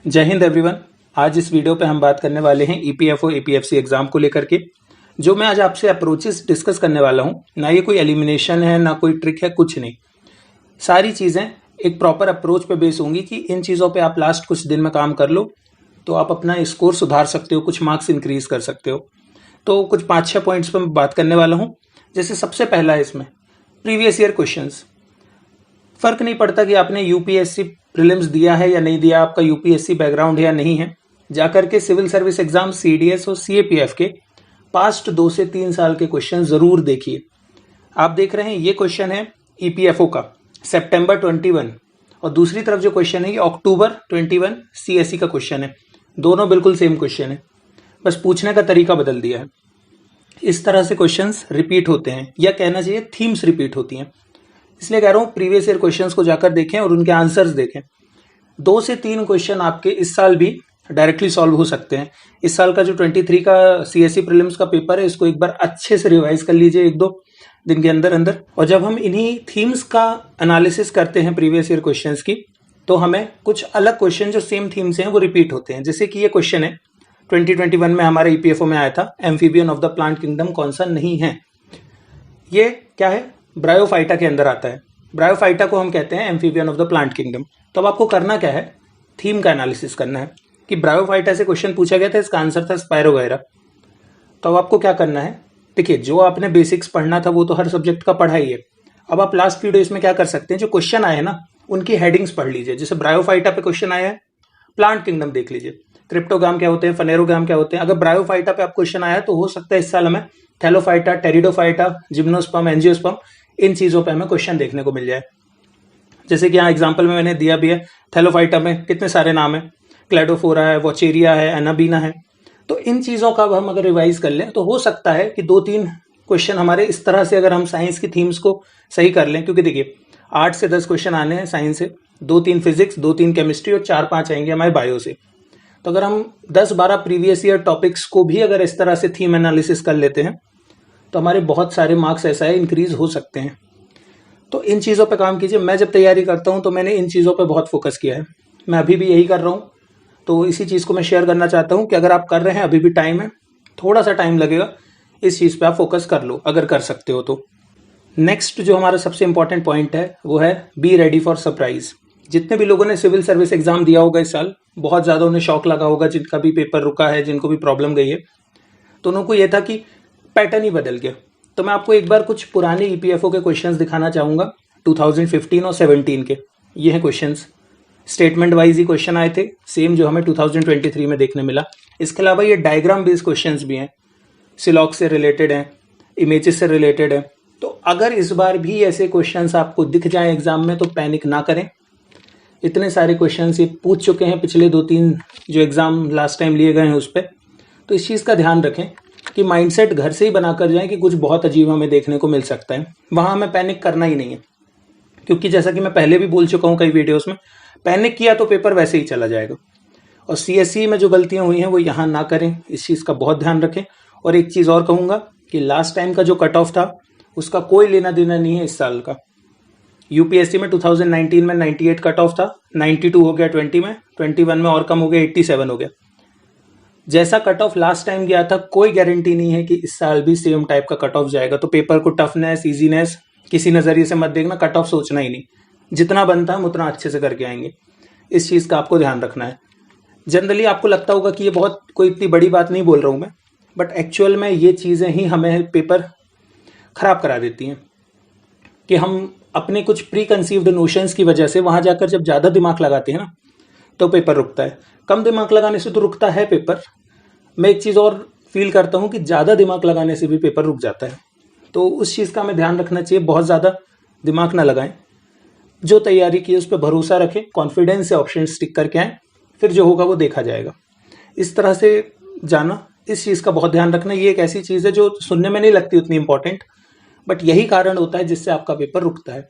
जय हिंद एवरीवन। आज इस वीडियो पे हम बात करने वाले हैं ईपीएफओ ईपीएफसी एग्जाम को लेकर के। जो मैं आज आपसे अप्रोचेस डिस्कस करने वाला हूं, ना ये कोई एलिमिनेशन है ना कोई ट्रिक है, कुछ नहीं। सारी चीज़ें एक प्रॉपर अप्रोच पे बेस होंगी कि इन चीज़ों पे आप लास्ट कुछ दिन में काम कर लो तो आप अपना स्कोर सुधार सकते हो, कुछ मार्क्स इंक्रीज कर सकते हो। तो कुछ 5-6 पॉइंट्स पे मैं बात करने वाला हूँ। जैसे सबसे पहला है इसमें प्रीवियस ईयर क्वेश्चंस। फर्क नहीं पड़ता कि आपने यूपीएससी प्रीलिम्स दिया है या नहीं दिया, आपका यूपीएससी बैकग्राउंड है या नहीं है, जाकर के सिविल सर्विस एग्जाम सीडीएस और सीएपीएफ के पास्ट 2 से 3 साल के क्वेश्चन जरूर देखिए। आप देख रहे हैं ये क्वेश्चन है ईपीएफओ का सितंबर 21 और दूसरी तरफ जो क्वेश्चन है ये अक्टूबर 21 सीएससी का क्वेश्चन है। दोनों बिल्कुल सेम क्वेश्चन है, बस पूछने का तरीका बदल दिया है। इस तरह से क्वेश्चंस रिपीट होते हैं, या कहना चाहिए थीम्स रिपीट होती हैं। इसलिए कह रहा हूं प्रीवियस ईयर क्वेश्चंस को जाकर देखें और उनके आंसर्स देखें। 2 से 3 क्वेश्चन आपके इस साल भी डायरेक्टली सॉल्व हो सकते हैं। इस साल का जो 23 का सीएससी प्रीलिम्स का पेपर है, इसको एक बार अच्छे से रिवाइज कर लीजिए 1-2 दिन के अंदर अंदर। और जब हम इन्हीं थीम्स का एनालिसिस करते हैं प्रीवियस ईयर क्वेश्चंस की, तो हमें कुछ अलग क्वेश्चन जो सेम थीम से हैं वो रिपीट होते हैं। जैसे कि ये क्वेश्चन है 2021 में हमारे ईपीएफओ में आया था, amphibian of the plant kingdom कौन सा नहीं है। ये क्या है, ब्रायोफाइटा के अंदर आता है। ब्रायोफाइटा को हम कहते हैं amphibian of the plant kingdom. तो अब आपको करना क्या है, थीम का एनालिसिस करना है कि ब्रायोफाइटा से क्वेश्चन पूछा गया था, इसका आंसर था स्पायरोगायरा। तो अब आपको क्या करना है, देखिए जो आपने बेसिक्स पढ़ना था वो तो हर सब्जेक्ट का पढ़ा ही है। अब आप लास्ट वीडियो इसमें क्या कर सकते हैं, जो क्वेश्चन आए हैं ना उनकी हेडिंग्स पढ़ लीजिए। जैसे ब्रायोफाइटा पे क्वेश्चन आया है, प्लांट किंगडम देख लीजिए, क्रिप्टोगाम क्या होते हैं, फनेरोगाम क्या होते हैं। अगर ब्रायोफाइटा पे आप क्वेश्चन आया है तो हो सकता है इस साल हमें थैलोफाइटा, टेरिडोफाइटा, जिम्नोस्पर्म, एंजियोस्पर्म, इन चीजों पे हमें क्वेश्चन देखने को मिल जाए। जैसे कि यहाँ एग्जांपल में मैंने दिया भी है, थैलोफाइटा में कितने सारे नाम है, क्लेडोफोरा है, वोचेरिया है, एनाबीना है। तो इन चीजों का अब हम अगर रिवाइज कर लें तो हो सकता है कि 2-3 क्वेश्चन हमारे इस तरह से, अगर हम साइंस की थीम्स को सही कर लें, क्योंकि देखिए 8 से 10 क्वेश्चन आने हैं साइंस से, 2-3 फिजिक्स, 2-3 केमिस्ट्री और 4-5 आएंगे हमारे बायो से। तो अगर हम 10-12 प्रीवियस ईयर टॉपिक्स को भी अगर इस तरह से थीम एनालिसिस कर लेते हैं तो हमारे बहुत सारे मार्क्स ऐसा है इंक्रीज हो सकते हैं। तो इन चीज़ों पे काम कीजिए। मैं जब तैयारी करता हूं तो मैंने इन चीज़ों पे बहुत फोकस किया है, मैं अभी भी यही कर रहा हूं। तो इसी चीज़ को मैं शेयर करना चाहता हूं कि अगर आप कर रहे हैं, अभी भी टाइम है, थोड़ा सा टाइम लगेगा, इस चीज़ पे आप फोकस कर लो अगर कर सकते हो तो। नेक्स्ट जो हमारा सबसे इंपॉर्टेंट पॉइंट है वो है बी रेडी फॉर सरप्राइज। जितने भी लोगों ने सिविल सर्विस एग्जाम दिया होगा इस साल, बहुत ज़्यादा उन्हें शौक लगा होगा, जिनका भी पेपर रुका है, जिनको भी प्रॉब्लम गई है, तो उनको ये था कि पैटर्न ही बदल गया। तो मैं आपको एक बार कुछ पुराने ईपीएफओ के क्वेश्चंस दिखाना चाहूंगा 2015 और 17 के। ये हैं क्वेश्चंस, स्टेटमेंट वाइज ही क्वेश्चन आए थे, सेम जो हमें 2023 में देखने मिला। इसके अलावा ये डायग्राम बेस्ड क्वेश्चंस भी हैं, सिलॉक्स से रिलेटेड हैं, इमेजेस से रिलेटेड है। तो अगर इस बार भी ऐसे क्वेश्चंस आपको दिख जाए एग्जाम में तो पैनिक ना करें। इतने सारे क्वेश्चंस ये पूछ चुके हैं पिछले 2-3 जो एग्जाम लास्ट टाइम लिए गए हैं उस पर। तो इस चीज़ का ध्यान रखें कि माइंडसेट घर से ही बना कर जाएं कि कुछ बहुत अजीब हमें देखने को मिल सकता है, वहां हमें पैनिक करना ही नहीं है। क्योंकि जैसा कि मैं पहले भी बोल चुका हूं कई वीडियोस में, पैनिक किया तो पेपर वैसे ही चला जाएगा। और सीएससी में जो गलतियां हुई हैं वो यहां ना करें, इस चीज़ का बहुत ध्यान रखें। और एक चीज़ और कहूंगा कि लास्ट टाइम का जो कट ऑफ था उसका कोई लेना देना नहीं है इस साल का। यूपीएससी में 2019 में 98 कट ऑफ था, 92 हो गया 20 में, 21 में और कम हो गया, 87 हो गया। जैसा कट ऑफ लास्ट टाइम गया था, कोई गारंटी नहीं है कि इस साल भी सेम टाइप का कट ऑफ जाएगा। तो पेपर को टफनेस, इजीनेस किसी नजरिए से मत देखना, कट ऑफ सोचना ही नहीं। जितना बनता है हम उतना अच्छे से करके आएंगे, इस चीज का आपको ध्यान रखना है। जनरली आपको लगता होगा कि ये बहुत कोई इतनी बड़ी बात नहीं बोल रहा हूं मैं, बट एक्चुअल में ये चीजें ही हमें पेपर खराब करा देती हैं कि हम अपने कुछ प्री कंसीव्ड नोशंस की वजह से वहां जाकर जब ज्यादा दिमाग लगाते हैं ना तो पेपर रुकता है। कम दिमाग लगाने से तो रुकता है पेपर, मैं एक चीज़ और फील करता हूं कि ज़्यादा दिमाग लगाने से भी पेपर रुक जाता है। तो उस चीज़ का हमें ध्यान रखना चाहिए, बहुत ज़्यादा दिमाग ना लगाएं, जो तैयारी की है उस पर भरोसा रखें, कॉन्फिडेंस से ऑप्शन स्टिक करके आएँ, फिर जो होगा वो देखा जाएगा। इस तरह से जाना, इस चीज़ का बहुत ध्यान रखना। ये एक ऐसी चीज़ है जो सुनने में नहीं लगती उतनी इंपॉर्टेंट, बट यही कारण होता है जिससे आपका पेपर रुकता है।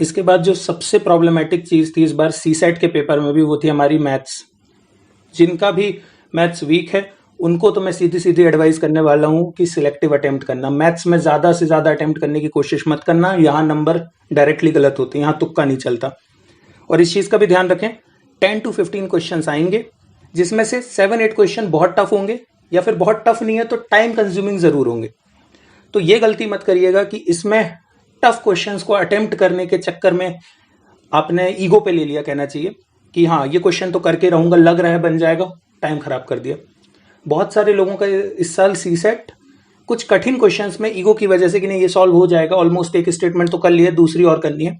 इसके बाद जो सबसे प्रॉब्लमेटिक चीज़ थी इस बार सीसेट के पेपर में भी, वो थी हमारी मैथ्स। जिनका भी मैथ्स वीक है उनको तो मैं सीधी सीधी एडवाइस करने वाला हूं कि सिलेक्टिव अटेम्प्ट करना। मैथ्स में ज़्यादा से ज़्यादा अटेम्प्ट करने की कोशिश मत करना, यहाँ नंबर डायरेक्टली गलत होते हैं, यहाँ तुक्का नहीं चलता। और इस चीज़ का भी ध्यान रखें, 10 to 15 क्वेश्चंस आएंगे जिसमें से 7-8 क्वेश्चन बहुत टफ होंगे या फिर बहुत टफ नहीं है तो टाइम कंज्यूमिंग जरूर होंगे। तो ये गलती मत करिएगा कि इसमें टफ क्वेश्चंस को अटेम्प्ट करने के चक्कर में आपने ईगो पे ले लिया, कहना चाहिए कि हाँ ये क्वेश्चन तो करके रहूंगा, लग रहा है बन जाएगा, टाइम खराब कर दिया। बहुत सारे लोगों का इस साल सीसेट कुछ कठिन क्वेश्चंस में ईगो की वजह से कि नहीं ये सॉल्व हो जाएगा, ऑलमोस्ट एक स्टेटमेंट तो कर लिया, दूसरी और करनी है,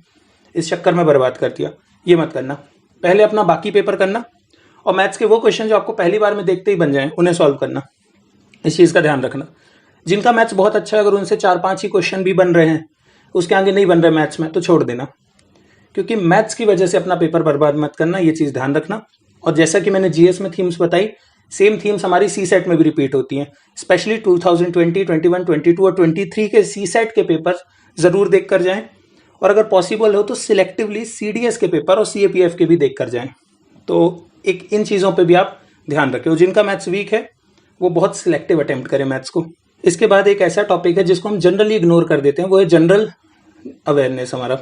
इस चक्कर में बर्बाद कर दिया। ये मत करना, पहले अपना बाकी पेपर करना और मैथ्स के वो क्वेश्चन जो आपको पहली बार में देखते ही बन जाएं उन्हें सॉल्व करना। इस चीज़ का ध्यान रखना। जिनका मैथ्स बहुत अच्छा है, अगर उनसे 4-5 ही क्वेश्चन भी बन रहे हैं, उसके आगे नहीं बन रहे मैथ्स में, तो छोड़ देना, क्योंकि मैथ्स की वजह से अपना पेपर बर्बाद मत करना, ये चीज़ ध्यान रखना। और जैसा कि मैंने जीएस में थीम्स बताई, सेम थीम्स हमारी सी सेट में भी रिपीट होती हैं। स्पेशली 2020, 21, 22 और 23 के सी सेट के पेपर जरूर देख कर जाएं, और अगर पॉसिबल हो तो सिलेक्टिवली सीडीएस के पेपर और सीएपीएफ के भी देख कर जाएं। तो एक इन चीज़ों पे भी आप ध्यान रखें। और जिनका मैथ्स वीक है वो बहुत सिलेक्टिव अटेम्प्ट करें मैथ्स को। इसके बाद एक ऐसा टॉपिक है जिसको हम जनरली इग्नोर कर देते हैं, वो है जनरल अवेयरनेस हमारा।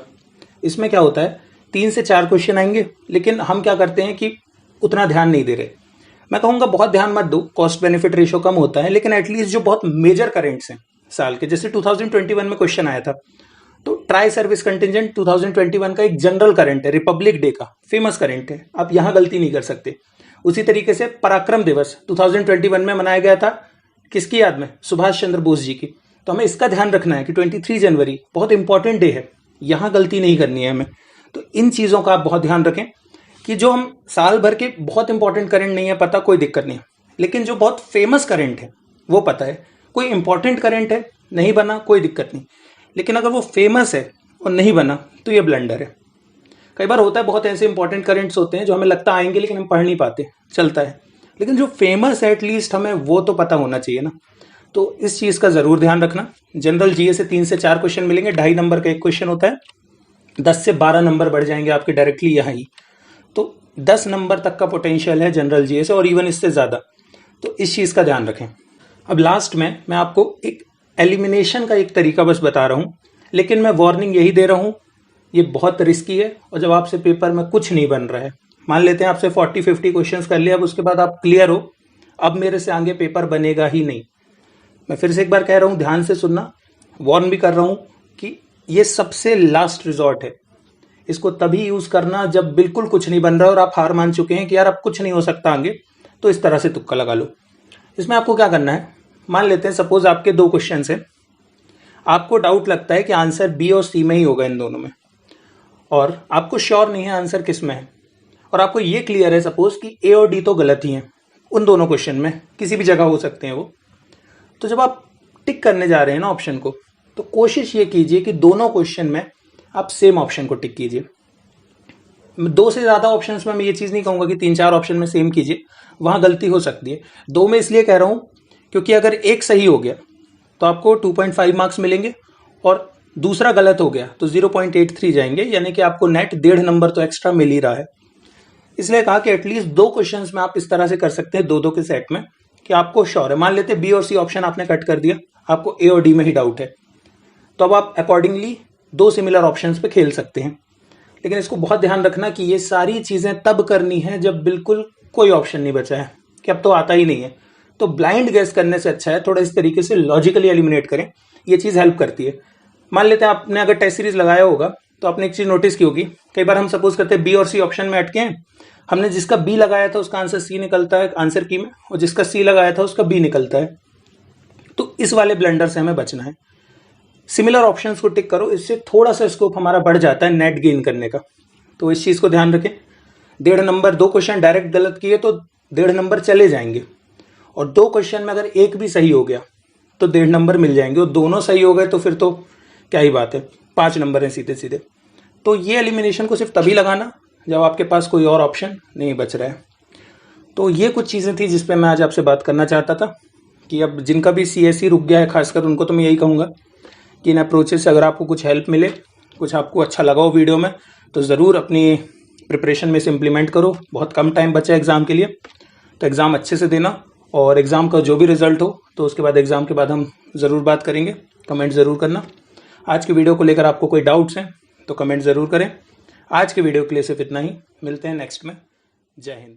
इसमें क्या होता है, 3 से 4 क्वेश्चन आएंगे, लेकिन हम क्या करते हैं कि उतना ध्यान नहीं दे रहे। मैं कहूँगा बहुत ध्यान मत दो, कॉस्ट बेनिफिट रेशो कम होता है, लेकिन एटलीस्ट जो बहुत मेजर करेंट्स हैं साल के, जैसे 2021 में क्वेश्चन आया था, तो ट्राई सर्विस कंटिजेंट 2021 का एक जनरल करंट है, रिपब्लिक डे का फेमस करंट है, आप यहाँ गलती नहीं कर सकते। उसी तरीके से पराक्रम दिवस 2021 में मनाया गया था, किसकी याद में, सुभाष चंद्र बोस जी की। तो हमें इसका ध्यान रखना है कि 23 जनवरी बहुत इंपॉर्टेंट डे है, यहाँ गलती नहीं करनी है हमें। तो इन चीज़ों का आप बहुत ध्यान रखें कि जो हम साल भर के बहुत इंपॉर्टेंट करंट नहीं है पता, कोई दिक्कत नहीं है, लेकिन जो बहुत फेमस करंट है वो पता है। कोई इंपॉर्टेंट करंट है नहीं बना, कोई दिक्कत नहीं, लेकिन अगर वो फेमस है और नहीं बना तो ये ब्लंडर है। कई बार होता है बहुत ऐसे इंपॉर्टेंट करंट्स होते हैं जो हमें लगता आएंगे लेकिन हम पढ़ नहीं पाते, चलता है, लेकिन जो फेमस है एटलीस्ट हमें वो तो पता होना चाहिए ना। तो इस चीज़ का ज़रूर ध्यान रखना। जनरल जीए से 3 से 4 क्वेश्चन मिलेंगे, 2.5 नंबर का एक क्वेश्चन होता है, 10 से 12 नंबर बढ़ जाएंगे आपके डायरेक्टली यहाँ ही। तो 10 नंबर तक का पोटेंशियल है जनरल जीए से, और इवन इससे ज़्यादा। तो इस चीज़ का ध्यान रखें। अब लास्ट में मैं आपको एक एलिमिनेशन का एक तरीका बस बता रहा हूँ, लेकिन मैं वार्निंग यही दे रहा हूँ, ये बहुत रिस्की है। और जब आपसे पेपर में कुछ नहीं बन रहा है, मान लेते हैं आपसे 40-50 क्वेश्चंस कर लिया, अब उसके बाद आप क्लियर हो, अब मेरे से आगे पेपर बनेगा ही नहीं। मैं फिर से एक बार कह रहा हूँ, ध्यान से सुनना, वार्न भी कर रहा हूँ कि ये सबसे लास्ट रिजॉर्ट है। इसको तभी यूज करना जब बिल्कुल कुछ नहीं बन रहा और आप हार मान चुके हैं कि यार अब कुछ नहीं हो सकता आगे, तो इस तरह से तुक्का लगा लो। इसमें आपको क्या करना है, मान लेते हैं सपोज आपके 2 क्वेश्चन है, आपको डाउट लगता है कि आंसर बी और सी में ही होगा इन दोनों में, और आपको श्योर नहीं है आंसर किस में है, और आपको ये क्लियर है सपोज कि ए और डी तो गलत ही हैं उन दोनों क्वेश्चन में, किसी भी जगह हो सकते हैं वो। तो जब आप टिक करने जा रहे हैं ना ऑप्शन को, तो कोशिश ये कीजिए कि दोनों क्वेश्चन में आप सेम ऑप्शन को टिक कीजिए। 2 से ज़्यादा ऑप्शन में मैं ये चीज़ नहीं कहूँगा कि 3-4 ऑप्शन में सेम कीजिए, वहाँ गलती हो सकती है। 2 में इसलिए कह रहा हूँ क्योंकि अगर एक सही हो गया तो आपको 2.5 मार्क्स मिलेंगे, और दूसरा गलत हो गया तो 0.83 जाएंगे, यानी कि आपको नेट 1.5 नंबर तो एक्स्ट्रा मिल ही रहा है। इसलिए कहा कि एटलीस्ट 2 क्वेश्चंस में आप इस तरह से कर सकते हैं, 2-2 के सेट में, कि आपको श्योर है। मान लेते बी और सी ऑप्शन आपने कट कर दिया, आपको ए और डी में ही डाउट है, तो अब आप अकॉर्डिंगली 2 सिमिलर ऑप्शंस पे खेल सकते हैं। लेकिन इसको बहुत ध्यान रखना कि ये सारी चीज़ें तब करनी है जब बिल्कुल कोई ऑप्शन नहीं बचा है, कि अब तो आता ही नहीं है। तो ब्लाइंड गेस करने से अच्छा है थोड़ा इस तरीके से लॉजिकली एलिमिनेट करें, ये चीज़ हेल्प करती है। मान लेते हैं आपने अगर टेस्ट सीरीज लगाया होगा तो आपने एक चीज़ नोटिस की होगी, कई बार हम सपोज करते हैं बी और सी ऑप्शन में अटके हैं, हमने जिसका बी लगाया था उसका आंसर सी निकलता है आंसर की में, और जिसका सी लगाया था उसका बी निकलता है। तो इस वाले ब्लंडर से हमें बचना है। सिमिलर ऑप्शंस को टिक करो, इससे थोड़ा सा स्कोप हमारा बढ़ जाता है नेट गेन करने का। तो इस चीज़ को ध्यान रखें। 1.5 नंबर, 2 क्वेश्चन डायरेक्ट गलत किए तो 1.5 नंबर चले जाएंगे, और 2 क्वेश्चन में अगर एक भी सही हो गया तो 1.5 नंबर मिल जाएंगे, और दोनों सही हो गए तो फिर तो क्या ही बात है, 5 नंबर हैं सीधे सीधे। तो ये एलिमिनेशन को सिर्फ तभी लगाना जब आपके पास कोई और ऑप्शन नहीं बच रहा है। तो ये कुछ चीज़ें थी जिस पे मैं आज आपसे बात करना चाहता था, कि अब जिनका भी CSE रुक गया है खासकर उनको तो मैं यही कहूँगा कि इन अप्रोचेस से अगर आपको कुछ हेल्प मिले, कुछ आपको अच्छा लगा हो वीडियो में, तो ज़रूर अपनी प्रिपरेशन में से इम्प्लीमेंट करो। बहुत कम टाइम बचा है एग्ज़ाम के लिए, तो एग्ज़ाम अच्छे से देना, और एग्ज़ाम का जो भी रिजल्ट हो तो उसके बाद एग्ज़ाम के बाद हम ज़रूर बात करेंगे। कमेंट ज़रूर करना। आज की वीडियो को लेकर आपको कोई डाउट्स हैं तो कमेंट ज़रूर करें। आज के वीडियो के लिए सिर्फ इतना ही, मिलते हैं नेक्स्ट में। जय हिंद।